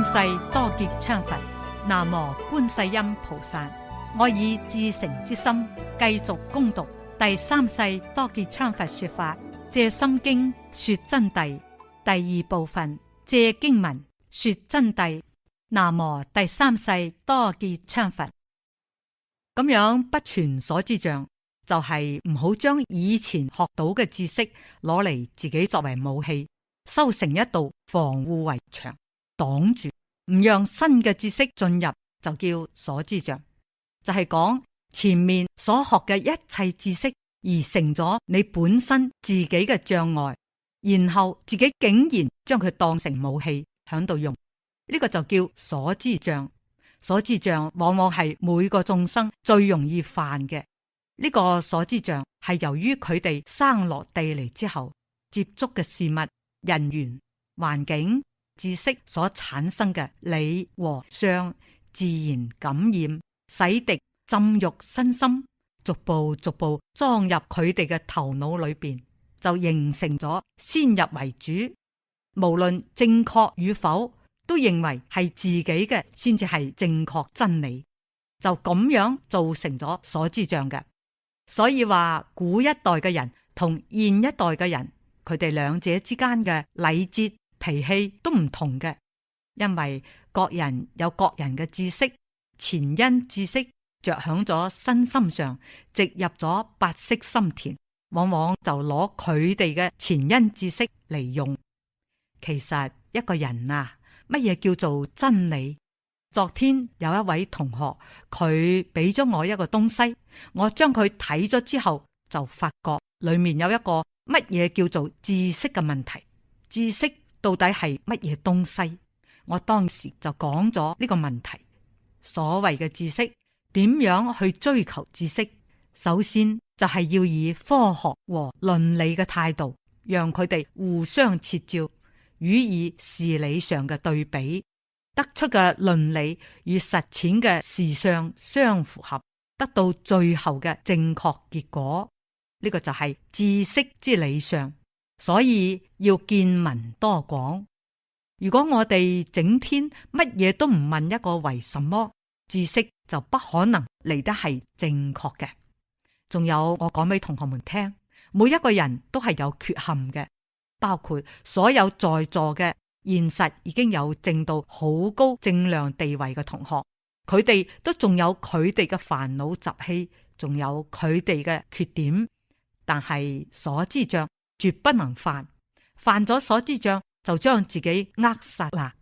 世多杰羌佛，南無觀世音菩薩。我以至誠之心繼續攻讀第三世多杰羌佛說法，借心經說真諦第二部分，借經文說真諦。南無第三世多杰羌佛。咁樣不存所知障，就係唔好將以前學到嘅知識攞嚟自己作為武器，修成一道防護圍牆，擋住唔讓新嘅知識進入，就叫所知障。就係講前面所學嘅一切知識而成咗你本身自己嘅障礙，然後自己竟然將佢當成武器響度用，呢個就叫所知障。所知障往往係每個眾生最容易犯嘅。呢個所知障係由於佢哋生落地嚟之後接觸嘅事物、人緣、環境、知識所產生嘅理和相，自然感染、洗滌、浸浴身心，逐步裝入佢哋嘅頭腦裏邊，就形成咗先入為主，無論正確與否，都認為係自己嘅先至係正確真理，就咁樣造成咗所知障嘅。所以話古一代嘅人同現一代嘅人，佢哋兩者之間嘅禮節脾氣都唔同嘅，因為各人有各人嘅知識，前因知識着響咗身心上，植入咗白色心田，往往就攞佢哋嘅前因知識嚟用。其實一個人啊，乜嘢叫做真理？昨天有一位同學，佢俾咗我一個東西，我將佢睇咗之後，就發覺裏面有一個乜嘢叫做知識嘅問題。知識到底係乜嘢東西？我當時就講咗呢個問題。所謂嘅知識，點樣去追求知識？首先就係要以科學和倫理嘅態度，讓佢哋互相切照，予以事理上嘅對比，得出嘅倫理與實踐嘅事相相符合，得到最後嘅正確結果。呢個就係知識之理想。所以要見聞多廣。如果我哋整天乜嘢都唔問一個為什麼，知識就不可能嚟得係正確嘅。仲有，我講俾同學們聽，每一個人都係有缺陷嘅，包括所有在座嘅現實已經有證到好高正量地位嘅同學，佢哋都仲有佢哋嘅煩惱習氣，仲有佢哋嘅缺點，但係所知障絕不能犯，犯咗所知障就將自己扼殺啦。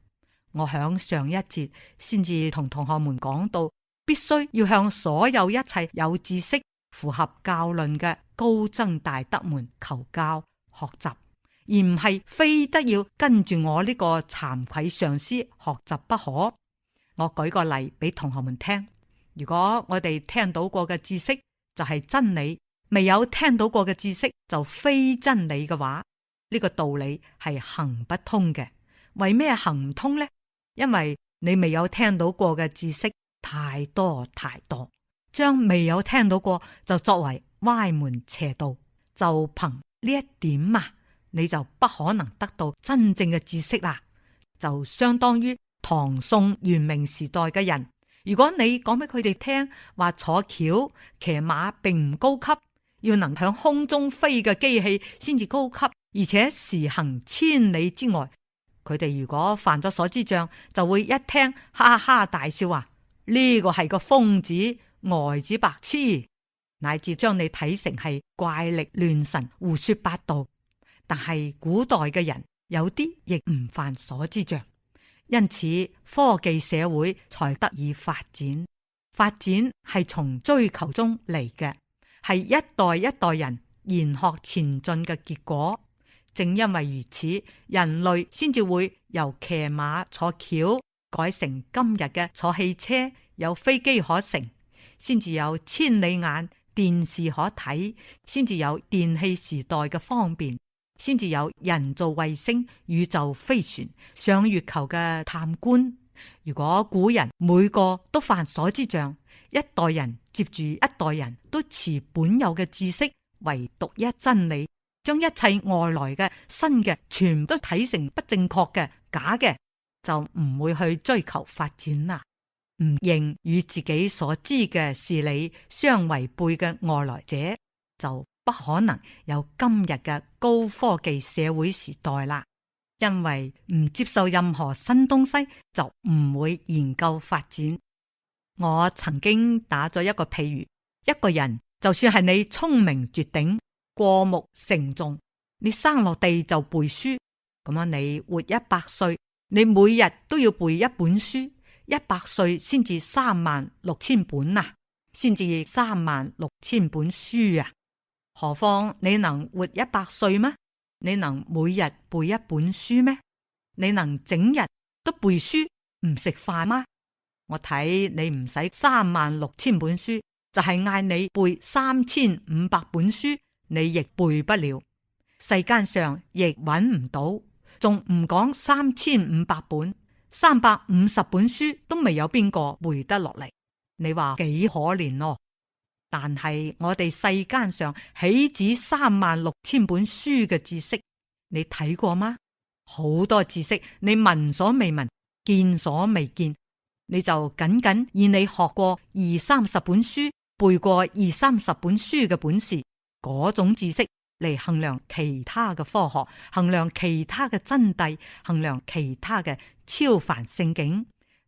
我響上一節先至同同學們講到，必須要向所有一切有知識、符合教論嘅高僧大德們求教學習，而唔係非得要跟住我呢個慚愧上司學習不可。我舉個例俾同學們聽，如果我哋聽到過嘅知識就係真理，未有聽到過嘅知識就非真理嘅話，呢個道理係行不通嘅。為咩行唔通呢？因為你未有聽到過嘅知識太多太多，將未有聽到過就作為歪門邪道，就憑呢一點啊，你就不可能得到真正嘅知識啦。就相當於唐宋元明時代嘅人，如果你講俾佢哋聽話坐轎騎馬並唔高級，要能向空中飛嘅機器先至高級，而且時行千里之外，佢哋如果犯咗所知障，就會一聽哈哈大笑話，呢個係個瘋子、呆子、白痴，乃至將你睇成係怪力亂神、胡說八道。但係古代嘅人有啲亦唔犯所知障，因此科技社會才得以發展。發展係從追求中嚟嘅，係一代一代人研學前進嘅結果。正因為如此，人類先至會由騎馬坐轎改成今日嘅坐汽車，有飛機可乘，先至有千里眼電視可睇，先至有電氣時代嘅方便，先至有人造衛星、宇宙飛船、上月球嘅探觀。如果古人每個都犯所知障，一代人接住一代人都持本有嘅知識為獨一真理，將一切外來嘅新嘅全都睇成不正確嘅假嘅，就唔會去追求發展啦。唔認與自己所知嘅事理相違背嘅外來者，就不可能有今日嘅高科技社會時代啦。因為唔接受任何新東西，就唔會研究發展。我曾經打咗一個譬如，一個人就算係你聰明絕頂、過目成誦，你生落地就背書，咁樣你活100歲，你每日都要背一本書，100歲先至36000本啊，先至36000本書啊。何況你能活100歲咩？你能每日背一本書咩？你能整日都背書唔食飯嗎？我睇你唔使36000本書，就係嗌你背3500本書，你亦背不了。世間上亦揾唔到，仲唔講3500本，350本書都未有邊個背得落嚟。你話幾可憐咯？但係我哋世間上豈止36000本書嘅知識，你睇過嗎？好多知識你聞所未聞，見所未見，你就僅僅以你學過20-30本書，背過20-30本書嘅本事，嗰種知識嚟衡量其他嘅科學，衡量其他嘅真諦，衡量其他嘅超凡聖境。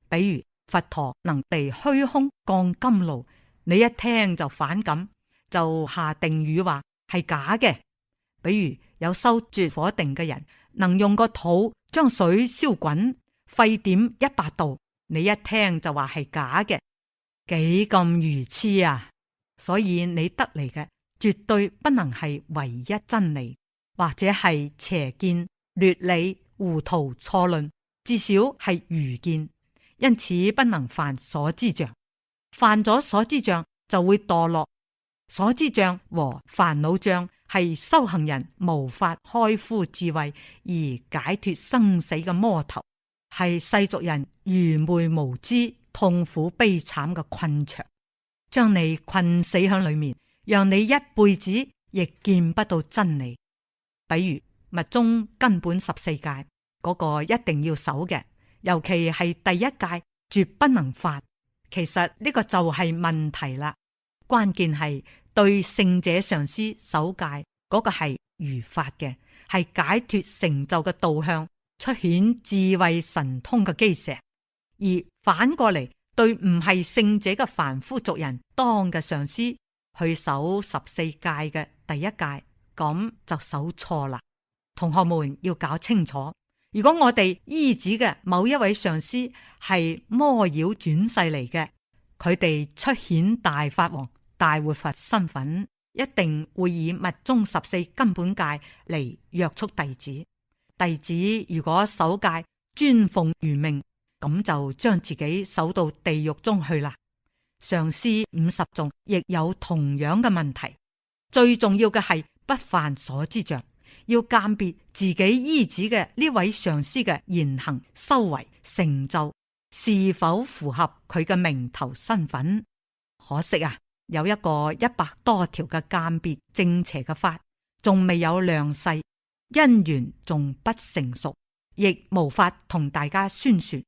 比如佛陀能地虛空降甘露，你一聽就反感，就下定語話係假嘅。比如有修絕火定嘅人，能用個土將水燒滾，沸點100度，你一聽就話係假嘅，幾咁愚痴啊！所以你得嚟嘅絕對不能係唯一真理，或者係邪見、劣理、糊塗、錯論，至少係愚見，因此不能犯所知障。犯咗所知障就會墮落。所知障和煩惱障係修行人無法開敷智慧而解脫生死嘅魔頭，係世俗人愚昧無知、痛苦悲慘嘅困場，將你困死喺裏面，讓你一輩子亦見不到真理。比如密宗根本14戒嗰個一定要守嘅，尤其係第一戒絕不能犯。其實呢個就係問題啦，關鍵係對聖者上師守戒嗰個係如法嘅，係解脫成就嘅導向，出顯智慧神通嘅基石。而反過嚟對唔係聖者嘅凡夫俗人當嘅上師去守14戒嘅第一戒，咁就守錯啦。同學們要搞清楚，如果我哋依止嘅某一位上師係魔妖轉世嚟嘅，佢哋出顯大法王、大活佛身份，一定會以密宗14根本戒嚟約束弟子。弟子如果守戒尊奉如命，咁就將自己守到地獄中去啦。上師50眾亦有同樣嘅問題。最重要嘅係不犯所知障，要鑒別自己依止嘅呢位上師嘅言行修為成就是否符合佢嘅名頭身份。可惜啊，有一個100多條嘅鑒別正邪嘅法仲未有量細，因緣仲不成熟，亦無法同大家宣說。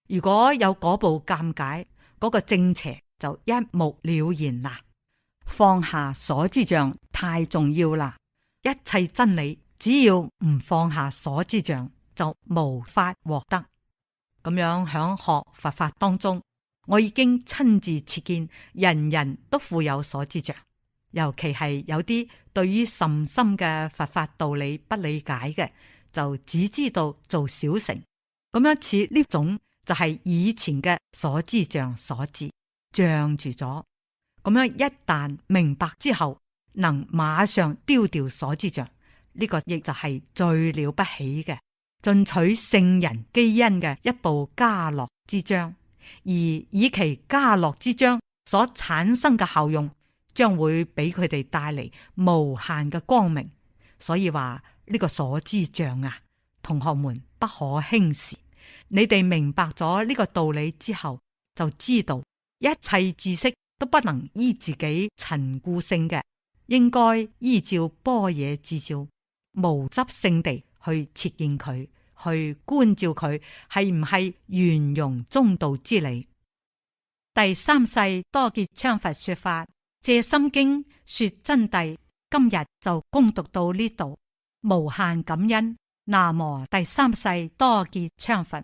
如果有嗰部鑒解，嗰個正邪就一目了然啦。放下所知障太重要啦，一切真理只要唔放下所知障，就無法獲得。咁樣響學佛法當中，我已經親自切見，人人都富有所知障，尤其係有啲對於甚深嘅佛法道理不理解嘅，就只知道做小乘。咁樣似呢種就係以前嘅所知障所致，障住咗。咁樣一旦明白之後，能馬上丟掉所知障，呢個亦就係最了不起嘅，進取聖人基因嘅一部家樂之章，而以其家樂之章所產生嘅效用，將會俾佢哋帶嚟無限嘅光明。所以話呢個所知障啊，同學們不可輕視。你哋明白咗呢個道理之後，就知道一切知識都不能依自己陳固性嘅，應該依照般若智照，無執性地去切見佢，去觀照佢係唔係圓融中道之理。第三世多杰羌佛說法，藉心經說真諦。今日就恭讀到呢度，無限感恩。南無第三世多杰羌佛。